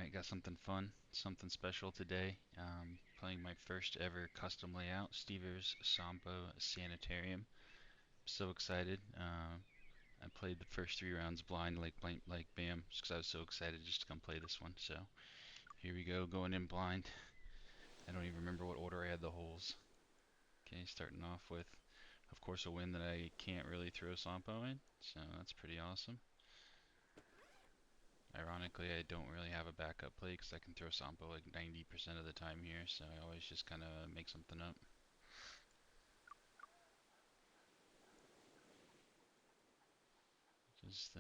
Alright, got something fun, something special today. Playing my first ever custom layout, Stever's Sampo Sanitarium. So excited. I played the first 3 rounds blind, like bam, just 'cause I was so excited just to come play this one. So here we go, going in blind. I don't even remember what order I had the holes. Okay, starting off with, of course, a win that I can't really throw Sampo in, so that's pretty awesome. Ironically, I don't really have a backup play because I can throw Sampo like 90% of the time here, so I always just kind of make something up. Just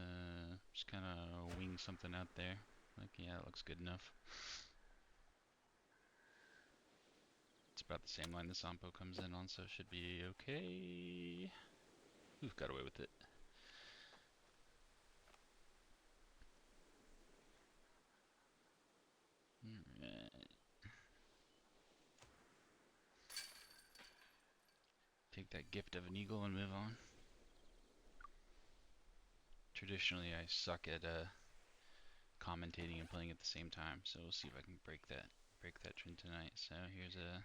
kind of wing something out there. Like, yeah, it looks good enough. It's about the same line the Sampo comes in on, so it should be okay. Ooh, got away with it. Alright. Take that gift of an eagle and move on. Traditionally, I suck at commentating and playing at the same time, so we'll see if I can break that trend tonight. So here's a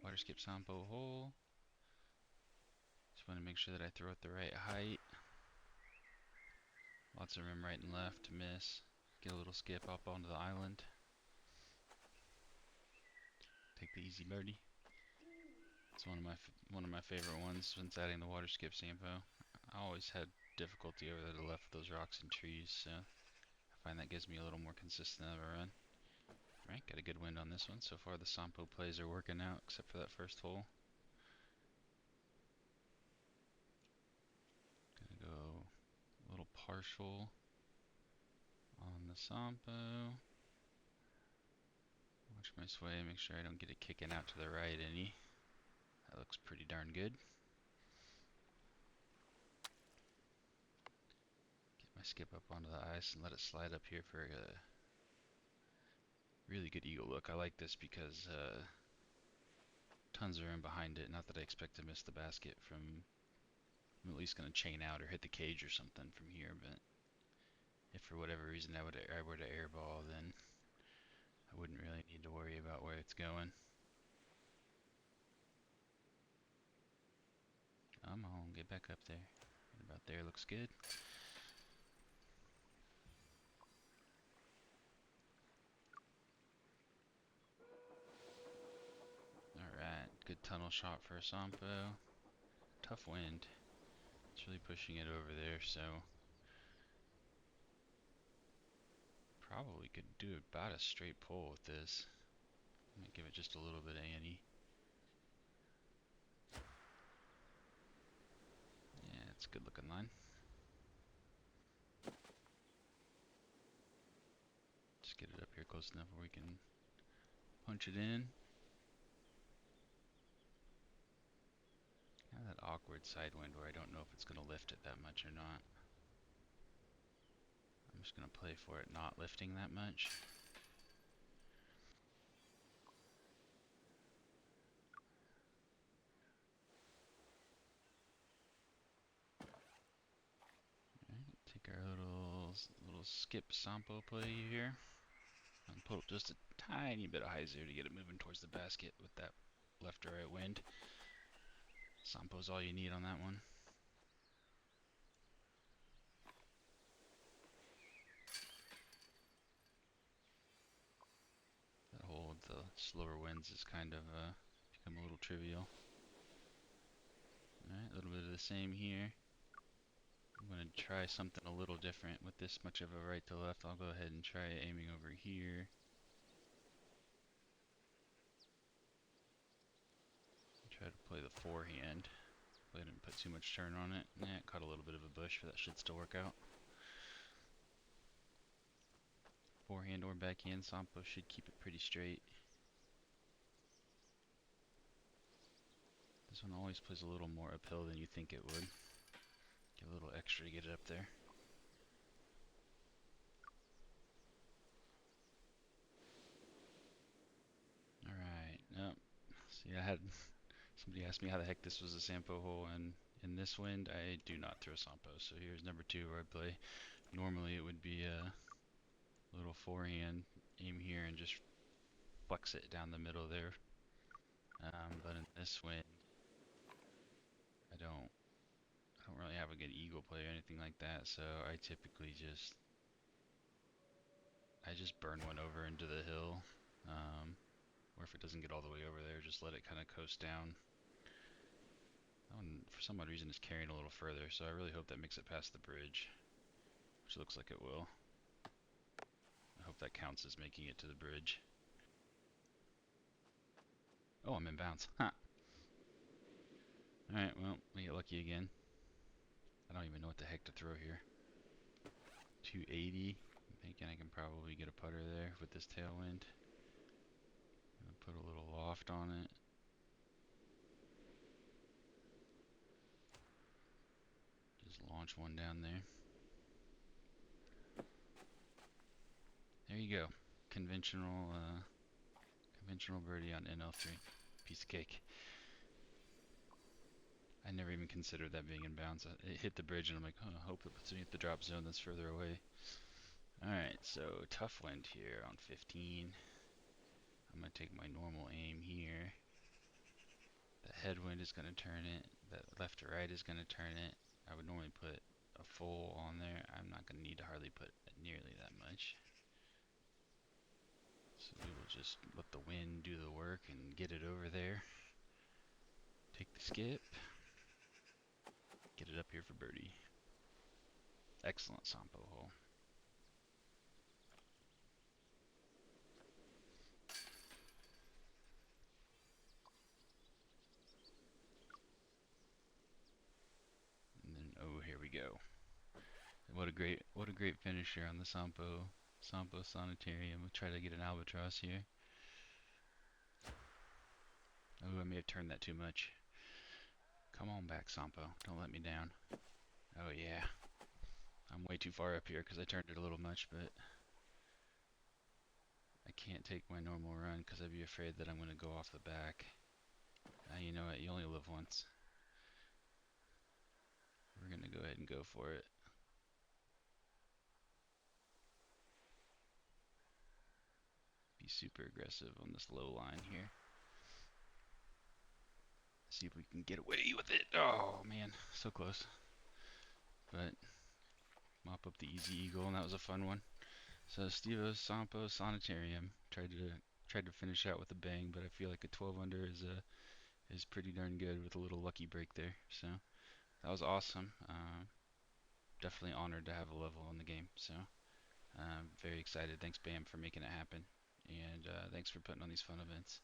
water skip Sampo hole. Just want to make sure that I throw it the right height. Lots of room right and left to miss. Get a little skip up onto the island. Take the easy birdie. It's one of my favorite ones since adding the water skip Sampo. I always had difficulty over the left of those rocks and trees, so I find that gives me a little more consistent of a run. Alright, got a good wind on this one. So far the Sampo plays are working out, except for that first hole. Gonna go a little partial on the Sampo. Watch my sway, make sure I don't get it kicking out to the right any. That looks pretty darn good. Get my skip up onto the ice and let it slide up here for a really good eagle look. I like this because tons of room behind it. Not that I expect to miss the basket from. I'm at least going to chain out or hit the cage or something from here, but if for whatever reason I were to airball, then I wouldn't really need to worry about where it's going. Come on, get back up there. Right about there looks good. Alright, good tunnel shot for a Sampo. Tough wind. It's really pushing it over there, so probably could do about a straight pull with this. I'm gonna give it just a little bit of ante. Yeah, it's a good looking line. Just get it up here close enough where we can punch it in. Kind of that awkward side wind where I don't know if it's going to lift it that much or not. I'm just going to play for it not lifting that much. Alright, take our little skip Sampo play here. And put just a tiny bit of height there to get it moving towards the basket with that left or right wind. Sampo's all you need on that one. That hole with the slower winds has kind of become a little trivial. Alright, a little bit of the same here. I'm going to try something a little different with this much of a right to left. I'll go ahead and try aiming over here. Try to play the forehand. I didn't put too much turn on it. It caught a little bit of a bush, but that should still work out. Forehand or backhand, Sampo should keep it pretty straight. This one always plays a little more uphill than you think it would. Get a little extra to get it up there. Alright, nope. See, somebody asked me how the heck this was a Sampo hole, and in this wind, I do not throw Sampo. So here's number 2 where I play. Normally it would be Little forehand, aim here and just flex it down the middle there. But in this wind, I don't I don't really have a good eagle play or anything like that, so I typically just burn one over into the hill. Or if it doesn't get all the way over there, just let it kind of coast down. That one, for some odd reason, is carrying a little further, so I really hope that makes it past the bridge, which looks like it will. I hope that counts as making it to the bridge. Oh, I'm in bounds. Ha! Alright, well, we get lucky again. I don't even know what the heck to throw here. 280. I'm thinking I can probably get a putter there with this tailwind. I'm gonna put a little loft on it. Just launch one down there. There you go. Conventional birdie on NL3. Piece of cake. I never even considered that being in bounds. It hit the bridge and I'm like, oh, I hope it puts me at the drop zone that's further away. Alright, so tough wind here on 15. I'm going to take my normal aim here. The headwind is going to turn it. The left to right is going to turn it. I would normally put a full on there. I'm not going to need to hardly put nearly that much. So we will just let the wind do the work and get it over there. Take the skip. Get it up here for birdie. Excellent Sampo hole. And then, oh, here we go. What a great finisher on the Sampo Sanitarium. We'll try to get an albatross here. Oh, I may have turned that too much. Come on back, Sampo. Don't let me down. Oh yeah. I'm way too far up here because I turned it a little much, but I can't take my normal run because I'd be afraid that I'm going to go off the back. You know what? You only live once. We're going to go ahead and go for it. Be super aggressive on this low line here. See if we can get away with it. Oh man, so close. But mop up the easy eagle, and that was a fun one. So Stevo's Sampo Sanitarium tried to finish out with a bang, but I feel like a 12 under is pretty darn good with a little lucky break there. So that was awesome. Definitely honored to have a level in the game. So very excited. Thanks Bam for making it happen, and thanks for putting on these fun events.